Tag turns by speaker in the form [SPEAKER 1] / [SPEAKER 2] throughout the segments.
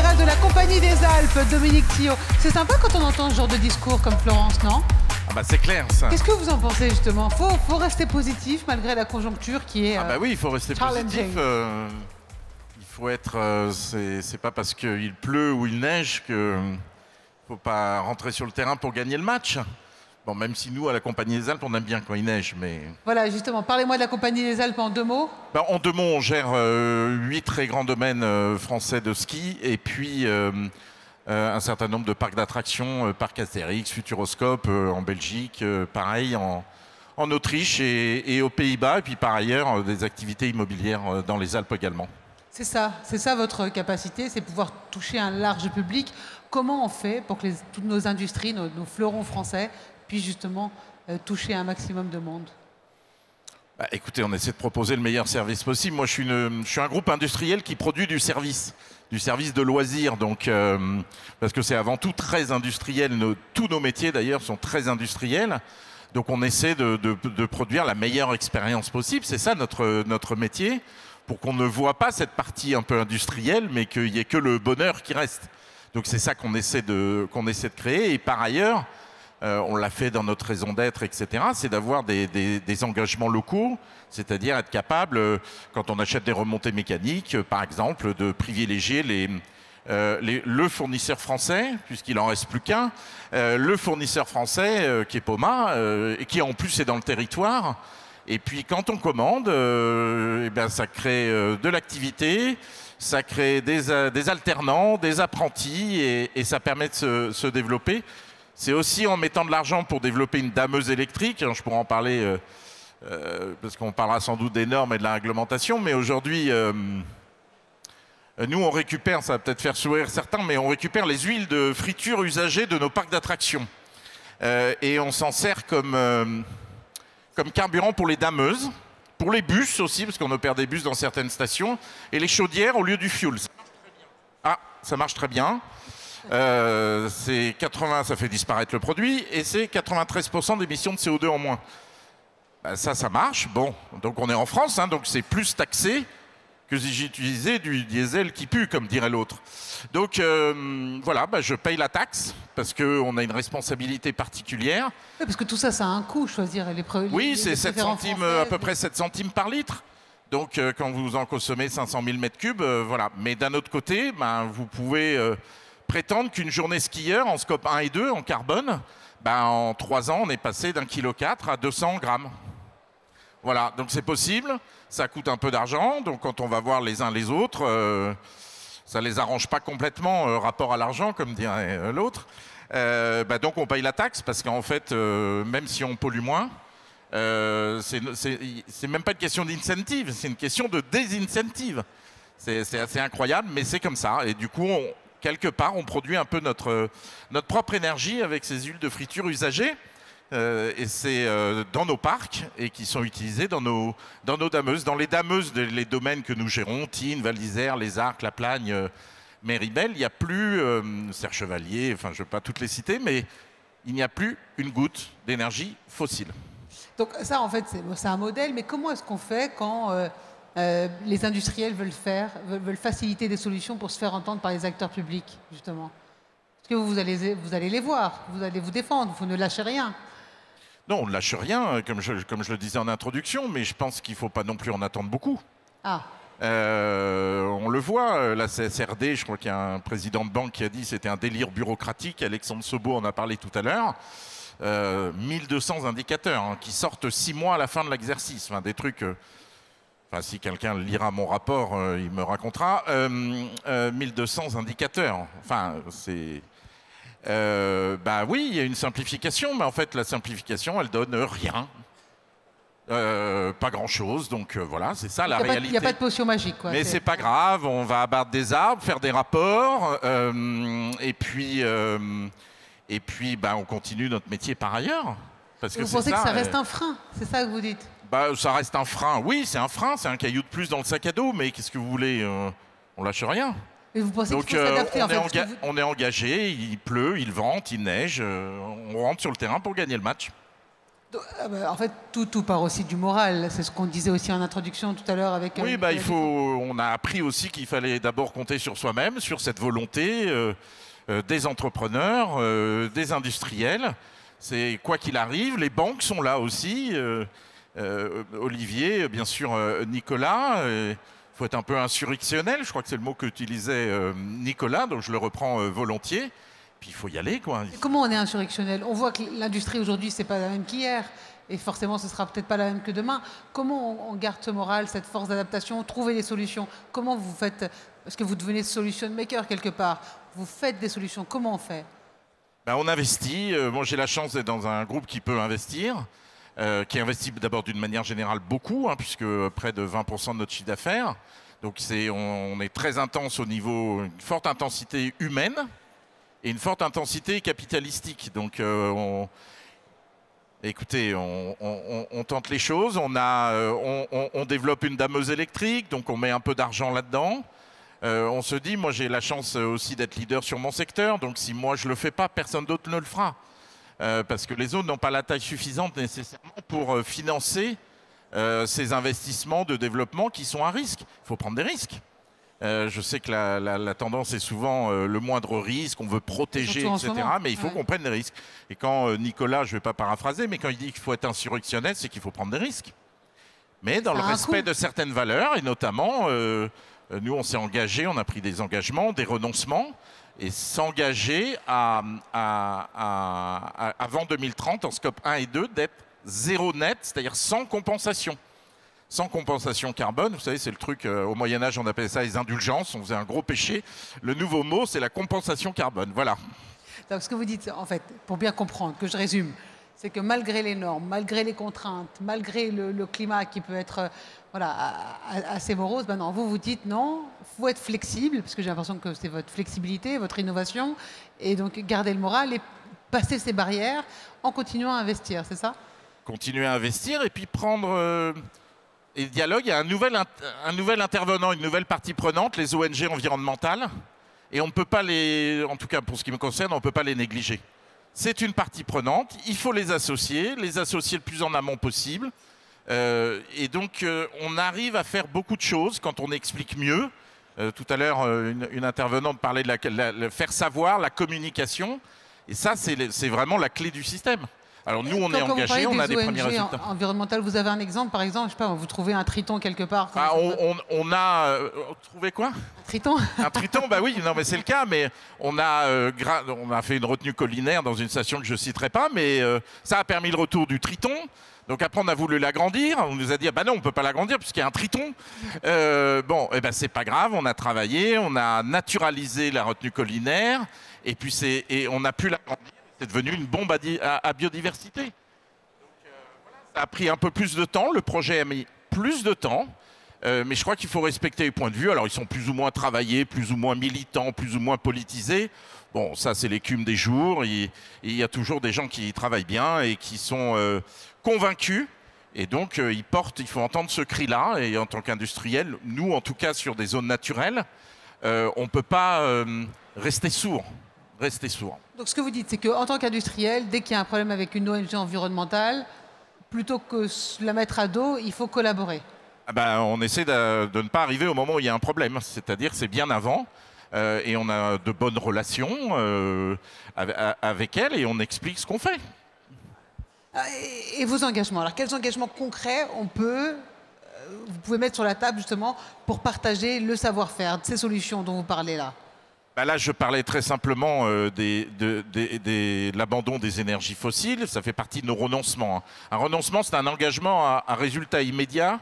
[SPEAKER 1] général de la Compagnie des Alpes, Dominique Thillot. C'est sympa quand on entend ce genre de discours comme Florence, non?
[SPEAKER 2] Ah bah c'est clair ça.
[SPEAKER 1] Qu'est-ce que vous en pensez justement? Faut rester positif malgré la conjoncture qui est
[SPEAKER 2] Ah bah oui, il faut rester positif. Il faut être... c'est pas parce qu'il pleut ou il neige qu'il ne faut pas rentrer sur le terrain pour gagner le match. Bon, même si nous, à la Compagnie des Alpes, on aime bien quand il neige, mais...
[SPEAKER 1] Voilà, justement, parlez-moi de la Compagnie des Alpes en 2 mots.
[SPEAKER 2] Ben, en 2 mots, on gère 8 très grands domaines français de ski et puis un certain nombre de parcs d'attractions, parc Astérix, Futuroscope en Belgique, pareil en Autriche et aux Pays-Bas, et puis par ailleurs des activités immobilières dans les Alpes également.
[SPEAKER 1] C'est ça votre capacité, c'est pouvoir toucher un large public. Comment on fait pour que toutes nos industries, nos fleurons français, puissent justement toucher un maximum de monde?
[SPEAKER 2] Bah, écoutez, on essaie de proposer le meilleur service possible. Moi, je suis un groupe industriel qui produit du service de loisirs, donc, parce que c'est avant tout très industriel. Tous nos métiers, d'ailleurs, sont très industriels. Donc, on essaie de produire la meilleure expérience possible. C'est ça notre métier, pour qu'on ne voit pas cette partie un peu industrielle, mais qu'il n'y ait que le bonheur qui reste. Donc, c'est ça qu'on essaie de créer. Et par ailleurs, on l'a fait dans notre raison d'être, etc., c'est d'avoir des engagements locaux, c'est-à-dire être capable, quand on achète des remontées mécaniques, par exemple, de privilégier le fournisseur français, puisqu'il n'en reste plus qu'un, le fournisseur français qui est Poma, et qui en plus est dans le territoire. Et puis quand on commande, eh bien, ça crée de l'activité, ça crée des alternants, des apprentis, et ça permet de se développer. C'est aussi en mettant de l'argent pour développer une dameuse électrique. Je pourrais en parler parce qu'on parlera sans doute des normes et de la réglementation. Mais aujourd'hui, nous, on récupère, ça va peut-être faire sourire certains, mais on récupère les huiles de friture usagées de nos parcs d'attractions. Et on s'en sert comme carburant pour les dameuses, pour les bus aussi, parce qu'on opère des bus dans certaines stations, et les chaudières au lieu du fioul. Ah, ça marche très bien. C'est 80, ça fait disparaître le produit, et c'est 93% d'émissions de CO2 en moins. Ben ça marche. Bon, donc on est en France, hein, donc c'est plus taxé que si j'utilisais du diesel qui pue, comme dirait l'autre. Donc voilà, ben je paye la taxe, parce qu'on a une responsabilité particulière.
[SPEAKER 1] Oui, parce que tout ça, ça a un coût, choisir les produits.
[SPEAKER 2] Oui, c'est 7 centimes, à peu près 7 centimes par litre. Donc quand vous en consommez 500 000 m3, voilà. Mais d'un autre côté, ben, vous pouvez... prétendre qu'une journée skieur en scope 1 et 2 en carbone, ben en 3 ans, on est passé d'1,4 kg à 200 grammes. Voilà, donc c'est possible, ça coûte un peu d'argent, donc quand on va voir les uns les autres, ça les arrange pas complètement, rapport à l'argent, comme dirait l'autre. Ben donc on paye la taxe, parce qu'en fait, même si on pollue moins, c'est même pas une question d'incentive, c'est une question de désincentive. C'est assez incroyable, mais c'est comme ça, et du coup, quelque part, on produit un peu notre propre énergie avec ces huiles de friture usagées. Et c'est dans nos parcs et qui sont utilisées dans nos dameuses. Dans les dameuses, les domaines que nous gérons, Tignes, Val d'Isère, Les Arcs, La Plagne, Méribel, il n'y a plus, Serre Chevalier, enfin je ne vais pas toutes les citer, mais il n'y a plus une goutte d'énergie fossile.
[SPEAKER 1] Donc ça, en fait, c'est un modèle, mais comment est-ce qu'on fait quand... les industriels veulent faciliter des solutions pour se faire entendre par les acteurs publics, justement? Parce que vous allez les voir, vous allez vous défendre, vous ne lâchez rien.
[SPEAKER 2] Non, on ne lâche rien, comme je le disais en introduction, mais je pense qu'il ne faut pas non plus en attendre beaucoup.
[SPEAKER 1] Ah.
[SPEAKER 2] On le voit, la CSRD, je crois qu'il y a un président de banque qui a dit que c'était un délire bureaucratique, Alexandre Sobo en a parlé tout à l'heure. 1200 indicateurs hein, qui sortent 6 mois à la fin de l'exercice, enfin, des trucs... Enfin, si quelqu'un lira mon rapport, il me racontera. 1200 indicateurs. Enfin, c'est... bah oui, il y a une simplification, mais en fait, la simplification, elle donne rien. Pas grand-chose, donc voilà, c'est ça la réalité.
[SPEAKER 1] Il n'y a pas de potion magique, quoi.
[SPEAKER 2] Mais c'est pas grave, on va abattre des arbres, faire des rapports, et puis bah, on continue notre métier par ailleurs. Parce que
[SPEAKER 1] vous pensez que ça reste un frein, c'est ça que vous dites? Bah,
[SPEAKER 2] ça reste un frein. Oui, c'est un frein, c'est un caillou de plus dans le sac à dos, mais qu'est-ce que vous voulez, on lâche rien.
[SPEAKER 1] Et vous pensez qu'il faut s'adapter, en fait,
[SPEAKER 2] on est engagé, il pleut, il vente, il neige, on rentre sur le terrain pour gagner le match.
[SPEAKER 1] En fait, tout part aussi du moral. C'est ce qu'on disait aussi en introduction tout à l'heure avec...
[SPEAKER 2] Oui, on a appris aussi qu'il fallait d'abord compter sur soi-même, sur cette volonté des entrepreneurs, des industriels. C'est quoi qu'il arrive, les banques sont là aussi. Olivier, bien sûr, Nicolas. Il faut être un peu insurrectionnel, je crois que c'est le mot qu'utilisait Nicolas, donc je le reprends volontiers. Puis il faut y aller, quoi.
[SPEAKER 1] Et comment on est insurrectionnel? On voit que l'industrie aujourd'hui, c'est pas la même qu'hier. Et forcément, ce sera peut-être pas la même que demain. Comment on garde ce moral, cette force d'adaptation, trouver des solutions? Comment vous faites? Parce que vous devenez solution maker quelque part. Vous faites des solutions. Comment on fait?
[SPEAKER 2] Ben, on investit. Moi, j'ai la chance d'être dans un groupe qui peut investir, qui investit d'abord d'une manière générale beaucoup, hein, puisque près de 20% de notre chiffre d'affaires. Donc on est très intense au niveau, une forte intensité humaine et une forte intensité capitalistique. Donc écoutez, on tente les choses. On développe une dameuse électrique, donc on met un peu d'argent là-dedans. On se dit, moi j'ai la chance aussi d'être leader sur mon secteur, donc si moi je le fais pas, personne d'autre ne le fera. Parce que les autres n'ont pas la taille suffisante nécessairement pour financer ces investissements de développement qui sont à risque. Il faut prendre des risques. Je sais que la tendance est souvent le moindre risque, on veut protéger, etc. Mais il faut qu'on prenne des risques. Et quand Nicolas, je ne vais pas paraphraser, mais quand il dit qu'il faut être insurrectionnel, c'est qu'il faut prendre des risques. Mais dans le respect de certaines valeurs, et notamment, nous on s'est engagés, on a pris des engagements, des renoncements, et s'engager avant 2030, en scope 1 et 2, d'être zéro net, c'est-à-dire sans compensation. Sans compensation carbone, vous savez, c'est le truc, au Moyen-Âge, on appelait ça les indulgences, on faisait un gros péché. Le nouveau mot, c'est la compensation carbone, voilà.
[SPEAKER 1] Donc ce que vous dites, en fait, pour bien comprendre, que je résume, c'est que malgré les normes, malgré les contraintes, malgré le climat qui peut être assez morose, non, vous dites non, il faut être flexible, parce que j'ai l'impression que c'est votre flexibilité, votre innovation, et donc garder le moral et passer ces barrières en continuant à investir, c'est ça?
[SPEAKER 2] Continuer à investir et puis prendre... Et le dialogue, il y a un nouvel intervenant, une nouvelle partie prenante, les ONG environnementales. Et on ne peut pas en tout cas pour ce qui me concerne, on ne peut pas les négliger. C'est une partie prenante, il faut les associer le plus en amont possible. Et donc, on arrive à faire beaucoup de choses quand on explique mieux. Tout à l'heure, une intervenante parlait de faire savoir, la communication. Et ça, c'est vraiment la clé du système. Alors nous, on est engagés, on a des premiers résultats.
[SPEAKER 1] Environnemental, vous avez un exemple, par exemple, je sais pas, vous trouvez un triton quelque part.
[SPEAKER 2] On a trouvé quoi?
[SPEAKER 1] Un triton.
[SPEAKER 2] Un triton, bah oui, non mais c'est le cas, mais on a fait une retenue collinaire dans une station que je citerai pas, mais ça a permis le retour du triton. Donc après, on a voulu l'agrandir. On nous a dit, ah bah non, on peut pas l'agrandir puisqu'il y a un triton. Bon, eh ben c'est pas grave. On a travaillé, on a naturalisé la retenue collinaire, et puis on a pu l'agrandir. C'est devenu une bombe à biodiversité. Donc, voilà, ça a pris un peu plus de temps. Le projet a mis plus de temps. Mais je crois qu'il faut respecter les points de vue. Alors, ils sont plus ou moins travaillés, plus ou moins militants, plus ou moins politisés. Bon, ça, c'est l'écume des jours. Il y a toujours des gens qui travaillent bien et qui sont convaincus. Et donc, il faut entendre ce cri-là. Et en tant qu'industriel, nous, en tout cas, sur des zones naturelles, on ne peut pas rester sourd.
[SPEAKER 1] Donc, ce que vous dites, c'est qu'en tant qu'industriel, dès qu'il y a un problème avec une ONG environnementale, plutôt que la mettre à dos, il faut collaborer.
[SPEAKER 2] On essaie de ne pas arriver au moment où il y a un problème. C'est-à-dire c'est bien avant. Et on a de bonnes relations avec elle et on explique ce qu'on fait.
[SPEAKER 1] Et vos engagements? Alors, quels engagements concrets vous pouvez mettre sur la table justement pour partager le savoir-faire, ces solutions dont vous parlez là?
[SPEAKER 2] Là, je parlais très simplement de l'abandon des énergies fossiles. Ça fait partie de nos renoncements. Un renoncement, c'est un engagement à résultat immédiat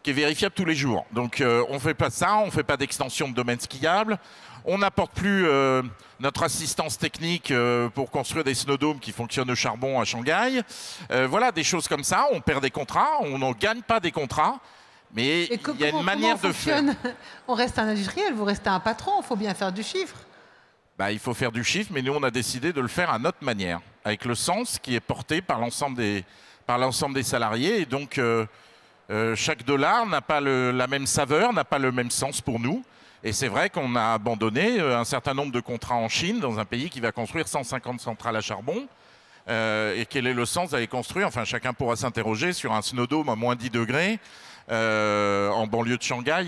[SPEAKER 2] qui est vérifiable tous les jours. Donc, on ne fait pas ça, on ne fait pas d'extension de domaine skiable. On n'apporte plus notre assistance technique pour construire des snowdomes qui fonctionnent au charbon à Shanghai. Voilà, des choses comme ça. On perd des contrats, on ne gagne pas des contrats. Mais il y a une manière de faire.
[SPEAKER 1] On reste un industriel, vous restez un patron, il faut bien faire du chiffre.
[SPEAKER 2] Il faut faire du chiffre, mais nous, on a décidé de le faire à notre manière, avec le sens qui est porté par l'ensemble des salariés. Et donc, chaque dollar n'a pas la même saveur, n'a pas le même sens pour nous. Et c'est vrai qu'on a abandonné un certain nombre de contrats en Chine, dans un pays qui va construire 150 centrales à charbon. Et quel est le sens d'aller construire? Enfin, chacun pourra s'interroger sur un snowdome à moins 10 degrés en banlieue de Shanghai.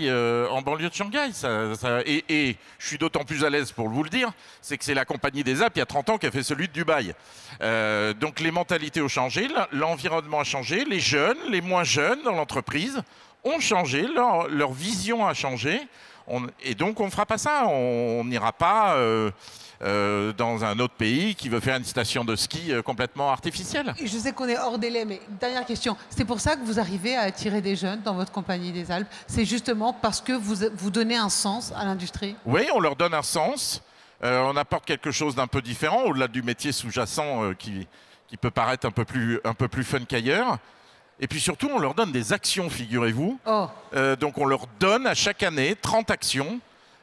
[SPEAKER 2] Et je suis d'autant plus à l'aise pour vous le dire, c'est que c'est la Compagnie des Alpes, il y a 30 ans, qui a fait celui de Dubaï. Donc les mentalités ont changé, l'environnement a changé, les jeunes, les moins jeunes dans l'entreprise ont changé, leur vision a changé. Et donc on ne fera pas ça, on n'ira pas dans un autre pays qui veut faire une station de ski complètement artificielle.
[SPEAKER 1] Je sais qu'on est hors délai, mais dernière question. C'est pour ça que vous arrivez à attirer des jeunes dans votre Compagnie des Alpes? C'est justement parce que vous donnez un sens à l'industrie?
[SPEAKER 2] Oui, on leur donne un sens. On apporte quelque chose d'un peu différent, au-delà du métier sous-jacent qui peut paraître un peu plus fun qu'ailleurs. Et puis surtout, on leur donne des actions, figurez-vous.
[SPEAKER 1] Oh.
[SPEAKER 2] Donc on leur donne à chaque année 30 actions.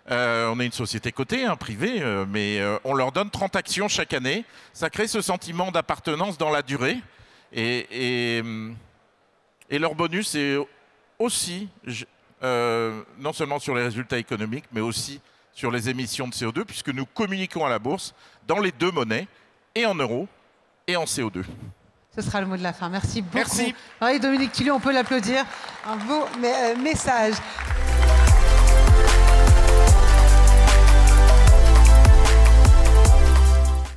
[SPEAKER 2] On est une société cotée, privée, mais on leur donne 30 actions chaque année. Ça crée ce sentiment d'appartenance dans la durée. Et leur bonus est aussi, non seulement sur les résultats économiques, mais aussi sur les émissions de CO2, puisque nous communiquons à la bourse dans les deux monnaies, et en euros, et en CO2.
[SPEAKER 1] Ce sera le mot de la fin. Merci beaucoup.
[SPEAKER 2] Merci.
[SPEAKER 1] Oui, Dominique Tullier, on peut l'applaudir. Un beau message.